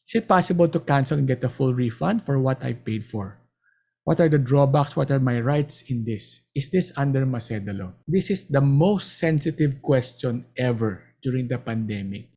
Is it possible to cancel and get a full refund for what I paid for? What are the drawbacks? What are my rights in this? Is this under Maceda law? This is the most sensitive question ever during the pandemic.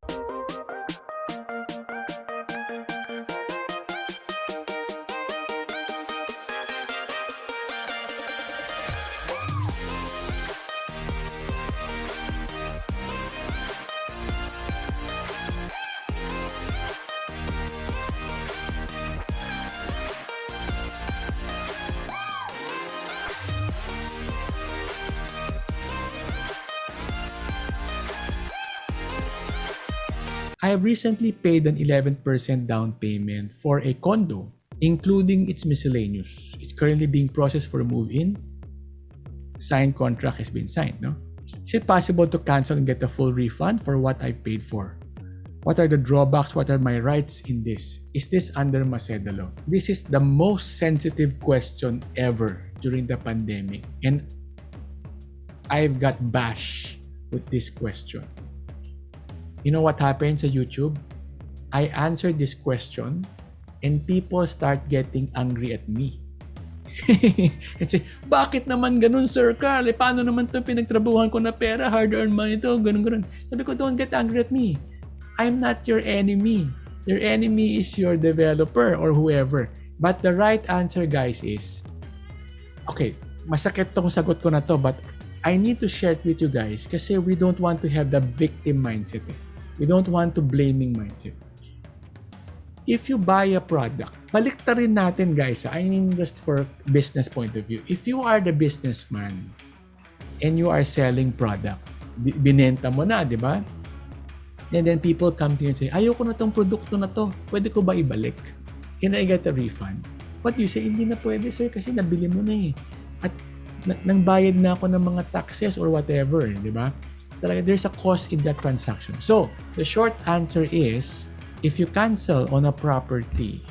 I have recently paid an 11% down payment for a condo, including its miscellaneous. It's currently being processed for move-in. Signed contract has been signed, no? Is it possible to cancel and get a full refund for what I paid for? What are the drawbacks? What are my rights in this? Is this under Maceda law? This is the most sensitive question ever during the pandemic. And I've got bashed with this question. You know what happened sa YouTube? I answered this question and people start getting angry at me. And say, bakit naman ganun, Sir Carl? Paano naman ito pinagtrabuhan ko na pera? Hard-earned money ito, ganun. Sabi ko, don't get angry at me. I'm not your enemy. Your enemy is your developer or whoever. But the right answer, guys, is, okay, masakit tong sagot ko na to, but I need to share it with you guys kasi we don't want to have the victim mindset. We don't want to blaming mindset. If you buy a product, baliktarin natin guys. I mean just for business point of view. If you are the businessman and you are selling product, binenta mo na, di ba? And then people come to you and say, ayoko na tong produkto na to. Pwede ko ba ibalik? Can I get a refund? What do you say? Hindi na pwede, sir, kasi nabili mo na eh. At nang bayad na ako ng mga taxes or whatever, di ba? Talaga, there's a cost in that transaction. So, the short answer is, if you cancel on a property,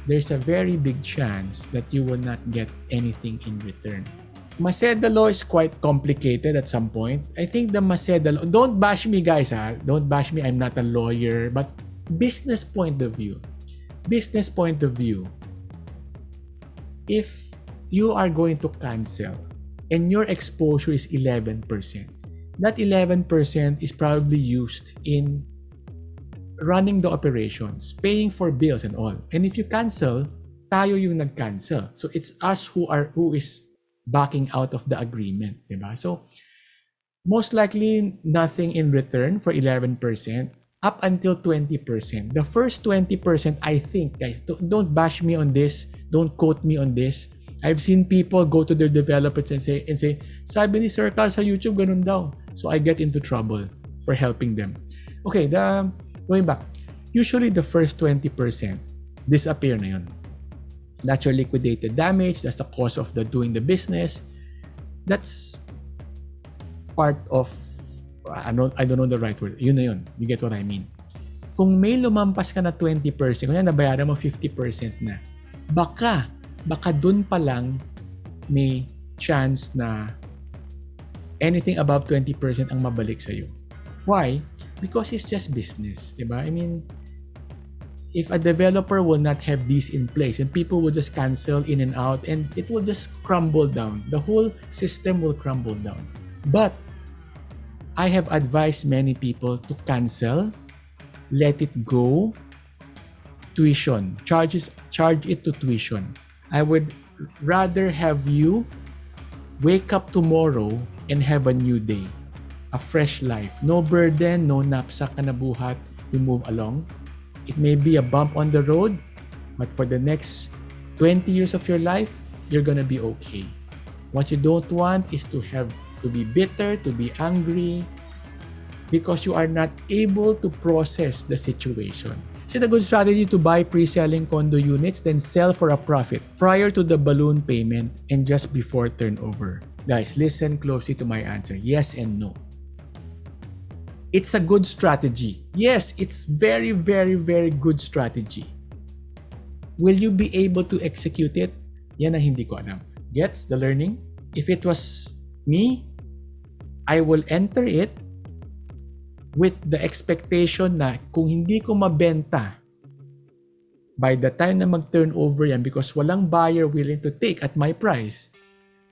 there's a very big chance that you will not get anything in return. Maceda law is quite complicated at some point. I think the Maceda law, don't bash me guys, don't bash me, I'm not a lawyer, but business point of view, if you are going to cancel and your exposure is 11%, that 11% is probably used in running the operations, paying for bills and all. And if you cancel, tayo yung nag-cancel. So it's us who is backing out of the agreement, diba? So most likely nothing in return for 11% up until 20%. The first 20%, I think, guys, don't bash me on this, don't quote me on this. I've seen people go to their developers and say, sabi ni Sir Carl sa YouTube, ganun daw. So I get into trouble for helping them. Okay, going back. Usually the first 20% disappear na yun. That's your liquidated damage. That's the cost of doing the business. That's part of, I don't know the right word. Yun na yun. You get what I mean. Kung may lumampas ka na 20%, kung yan nabayaran mo 50% na, baka dun pa lang may chance na anything above 20% ang mabalik sa'yo. Why? Because it's just business, diba? I mean, if a developer will not have these in place and people will just cancel in and out and it will just crumble down. The whole system will crumble down. But I have advised many people to cancel, let it go, tuition, charge it to tuition. I would rather have you wake up tomorrow and have a new day, a fresh life. No burden, no knapsack ka na buhat, you move along. It may be a bump on the road, but for the next 20 years of your life, you're gonna be okay. What you don't want is to be bitter, to be angry, because you are not able to process the situation. Is it a good strategy to buy pre-selling condo units, then sell for a profit prior to the balloon payment and just before turnover? Guys, listen closely to my answer. Yes and no. It's a good strategy. Yes, it's very, very, very good strategy. Will you be able to execute it? Yan ang hindi ko alam. Gets the learning? If it was me, I will enter it with the expectation na kung hindi ko mabenta by the time na mag-turnover yan, because walang buyer willing to take at my price,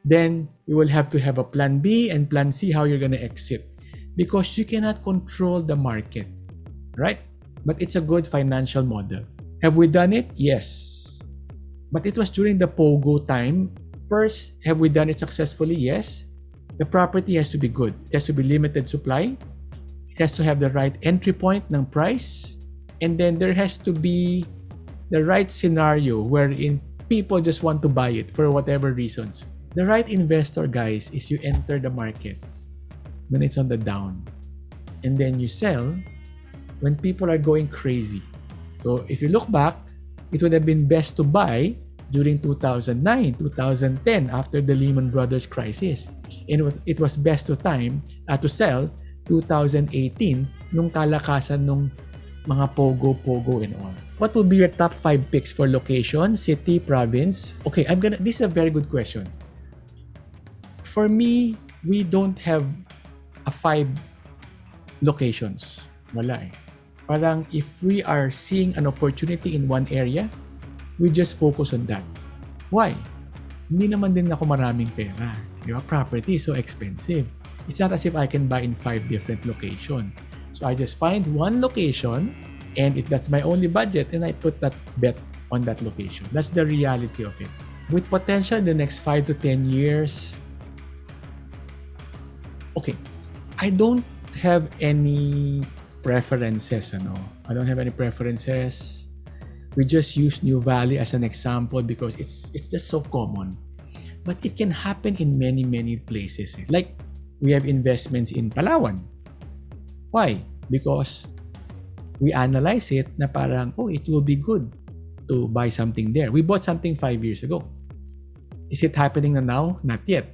then you will have to have a plan B and plan C how you're gonna exit. Because you cannot control the market, right? But it's a good financial model. Have we done it? Yes. But it was during the POGO time. First, have we done it successfully? Yes. The property has to be good. It has to be limited supply. It has to have the right entry point ng price. And then there has to be the right scenario wherein people just want to buy it for whatever reasons. The right investor, guys, is you enter the market when it's on the down. And then you sell when people are going crazy. So if you look back, it would have been best to buy during 2009, 2010 after the Lehman Brothers crisis. And it was best to sell 2018 nung kalakasan nung mga pogo and all. What would be your top 5 picks for location, city, province? Okay, this is a very good question. For me, we don't have a 5 locations. Wala eh. Parang if we are seeing an opportunity in one area, we just focus on that. Why? Hindi naman din ako maraming pera. Diba? Property is so expensive. It's not as if I can buy in 5 different locations. So I just find one location, and if that's my only budget, then I put that bet on that location. That's the reality of it. With potential in the next 5 to 10 years, okay, I don't have any preferences. I don't have any preferences. We just use New Valley as an example because it's just so common. But it can happen in many, many places. Like, we have investments in Palawan. Why? Because we analyze it na parang, it will be good to buy something there. We bought something 5 years ago. Is it happening na now? Not yet.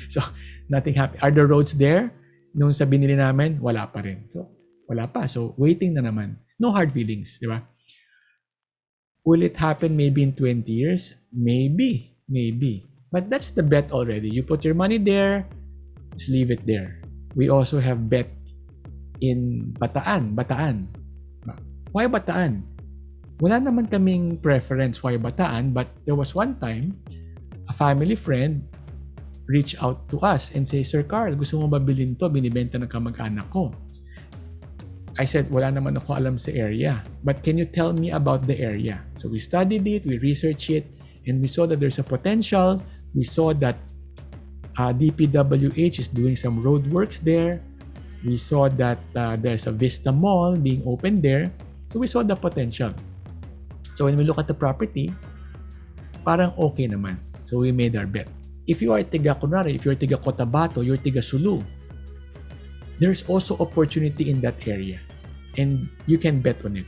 So, nothing happened. Are the roads there? Nung sa binili namin, wala pa rin. So, wala pa. So, waiting na naman. No hard feelings, di ba? Will it happen maybe in 20 years? Maybe. But that's the bet already. You put your money there, just leave it there. We also have bet in Bataan. Why Bataan? Wala naman kaming preference why Bataan, but there was one time, a family friend reach out to us and say, Sir Carl, gusto mo ba bilhin to? Binibenta ng kamag-anak ko. I said, wala naman ako alam sa area. But can you tell me about the area? So we studied it, we researched it, and we saw that there's a potential. We saw that DPWH is doing some road works there. We saw that there's a Vista Mall being opened there. So we saw the potential. So when we look at the property, parang okay naman. So we made our bet. If you are tiga Cotabato, you're tiga Sulu, there's also opportunity in that area. And you can bet on it.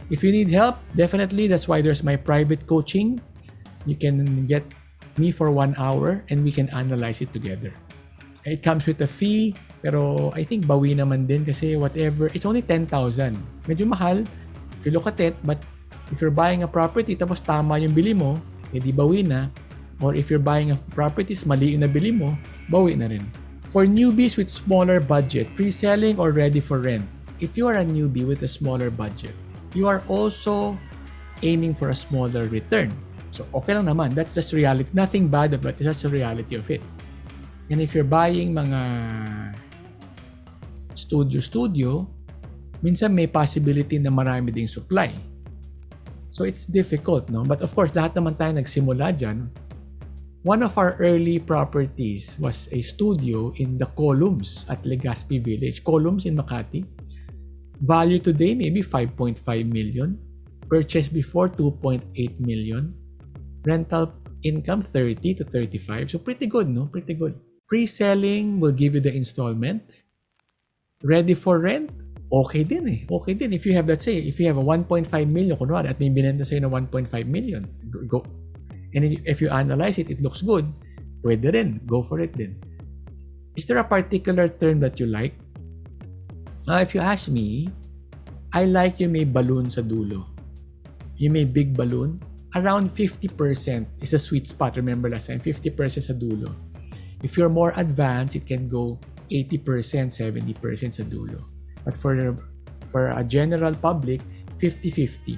If you need help, definitely, that's why there's my private coaching. You can get me for 1 hour and we can analyze it together. It comes with a fee, pero I think bawi naman din kasi whatever, it's only 10,000. Medyo mahal if you look at it, but if you're buying a property tapos tama yung bili mo, edi bawi na. Or if you're buying a properties, mali yung nabili mo, bawi na rin. For newbies with smaller budget, pre-selling or ready for rent, if you are a newbie with a smaller budget, you are also aiming for a smaller return. So okay lang naman, that's just reality. Nothing bad, but that's the reality of it. And if you're buying mga studio, minsan may possibility na marami ding supply. So it's difficult, no? But of course, lahat naman tayo nagsimula dyan. One of our early properties was a studio in the Columns at Legazpi Village. Columns in Makati. Value today, maybe 5.5 million. Purchase before, 2.8 million. Rental income, 30 to 35. So pretty good, no? Pretty good. Pre-selling will give you the installment. Ready for rent? Okay din eh. Okay din. If you have, let's say, if you have a 1.5 million, kunwari, at may binenta sa'yo na 1.5 million, go. And if you analyze it, it looks good, pwede rin. Go for it din. Is there a particular term that you like? If you ask me, I like yung may balloon sa dulo. Yung may big balloon. Around 50% is a sweet spot. Remember last time, 50% sa dulo. If you're more advanced, it can go 80%, 70% sa dulo. But for a general public, 50-50.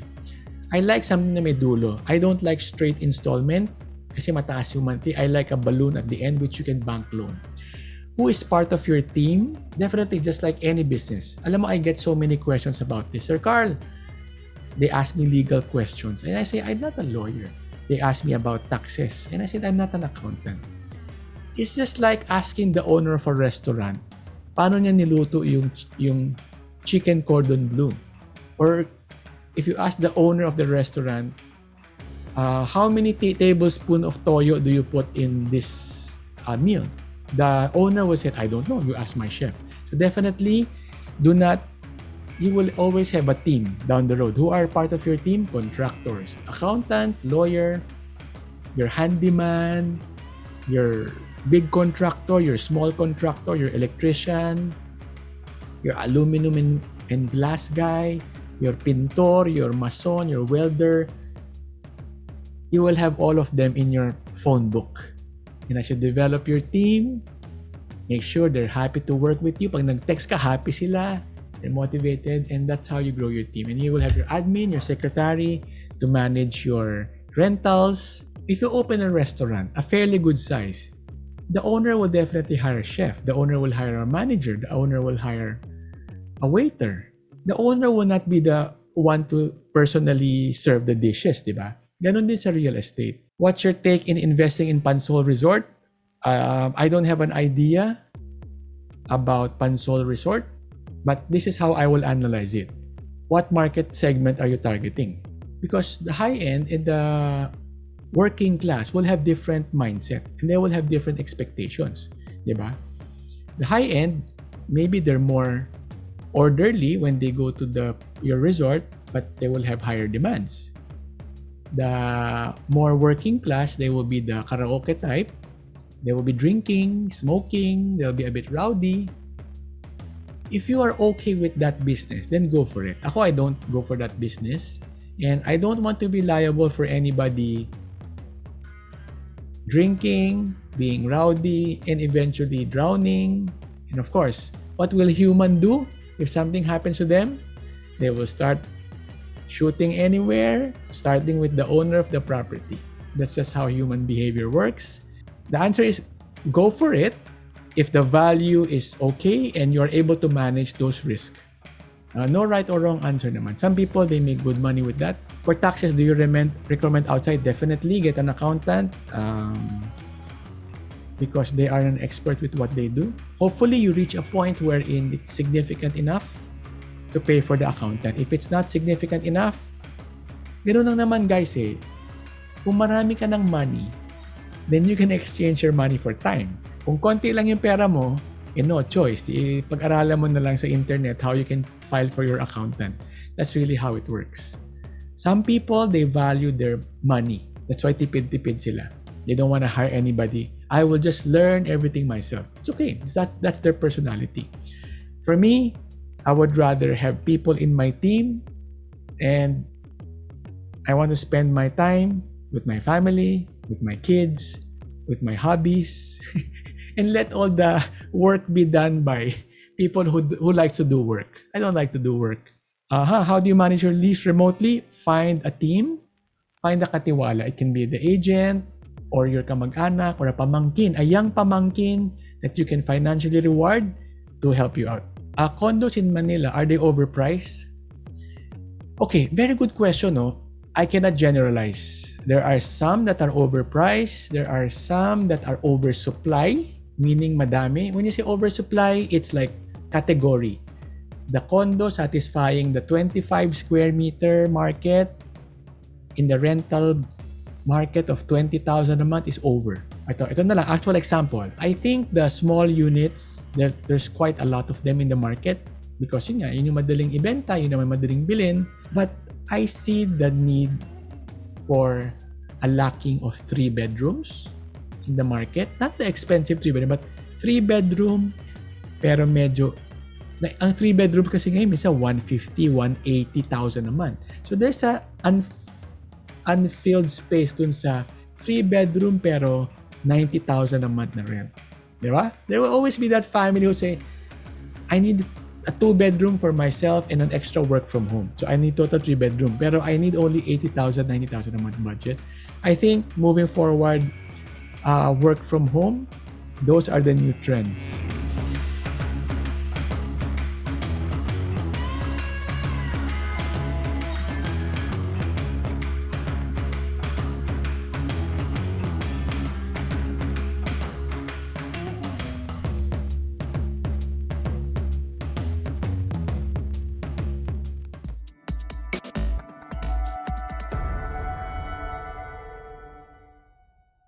I like something na may dulo. I don't like straight installment kasi mataas yung monthly. I like a balloon at the end which you can bank loan. Who is part of your team? Definitely, just like any business. Alam mo, I get so many questions about this. Sir Carl, they ask me legal questions. And I say, I'm not a lawyer. They ask me about taxes. And I said, I'm not an accountant. It's just like asking the owner of a restaurant, paano niya niluto yung chicken cordon bleu? Or if you ask the owner of the restaurant, how many tablespoons of toyo do you put in this meal? The owner will say, I don't know. You ask my chef. So definitely, you will always have a team down the road. Who are part of your team? Contractors, accountant, lawyer, your handyman, your big contractor, your small contractor, your electrician, your aluminum and glass guy, your pintor, your mason, your welder. You will have all of them in your phone book. And as you develop your team, make sure they're happy to work with you. Pag nag-text ka, happy sila. They're motivated, and that's how you grow your team. And you will have your admin, your secretary to manage your rentals. If you open a restaurant, a fairly good size, the owner will definitely hire a chef. The owner will hire a manager. The owner will hire a waiter. The owner will not be the one to personally serve the dishes, di ba? Ganon din sa real estate. What's your take in investing in Pansol Resort? I don't have an idea about Pansol Resort, but this is how I will analyze it. What market segment are you targeting? Because the high end and the working class will have different mindset and they will have different expectations, diba? The high end, maybe they're more orderly when they go to your resort, but they will have higher demands. The more working class, they will be the karaoke type. They will be drinking, smoking, they'll be a bit rowdy. If you are okay with that business, then go for it. Ako, I don't go for that business. And I don't want to be liable for anybody drinking, being rowdy, and eventually drowning. And of course, what will human do if something happens to them? They will start shooting anywhere, starting with the owner of the property. That's just how human behavior works. The answer is go for it if the value is okay and you're able to manage those risks. No right or wrong answer naman. Some people, they make good money with that. For taxes, do you recommend outside? Definitely get an accountant because they are an expert with what they do. Hopefully, you reach a point wherein it's significant enough to pay for the accountant. If it's not significant enough, ganoon lang naman guys eh. Kung marami ka ng money, then you can exchange your money for time. Kung konti lang yung pera mo, no choice. Pag-aralan mo na lang sa internet how you can file for your accountant. That's really how it works. Some people, they value their money. That's why tipid-tipid sila. They don't want to hire anybody. I will just learn everything myself. It's okay. That's their personality. For me, I would rather have people in my team and I want to spend my time with my family, with my kids, with my hobbies, and let all the work be done by people who likes to do work. I don't like to do work. How do you manage your lease remotely? Find a team, find a katiwala. It can be the agent or your kamag-anak or a pamangkin, a young pamangkin that you can financially reward to help you out. Condos in Manila, are they overpriced? Okay, very good question, no? I cannot generalize. There are some that are overpriced. There are some that are oversupply, meaning madami. When you say oversupply, it's like category. The condo satisfying the 25 square meter market in the rental market of 20,000 a month is over. Ito na lang, actual example. I think the small units, there's quite a lot of them in the market because yun yung madaling ibenta, yun naman madaling bilhin. But I see the need for a lacking of 3 bedrooms in the market. Not the expensive 3 bedroom, but 3 bedroom pero medyo ang 3 bedroom kasi ngayon isa 150, 180,000 a month. So there's a unfilled space dun sa 3 bedroom pero 90,000 a month na rent. Di ba? There will always be that family who say, I need a 2-bedroom for myself and an extra work from home. So I need total 3-bedroom. Pero I need only 80,000, 90,000 a month budget. I think moving forward, work from home, those are the new trends.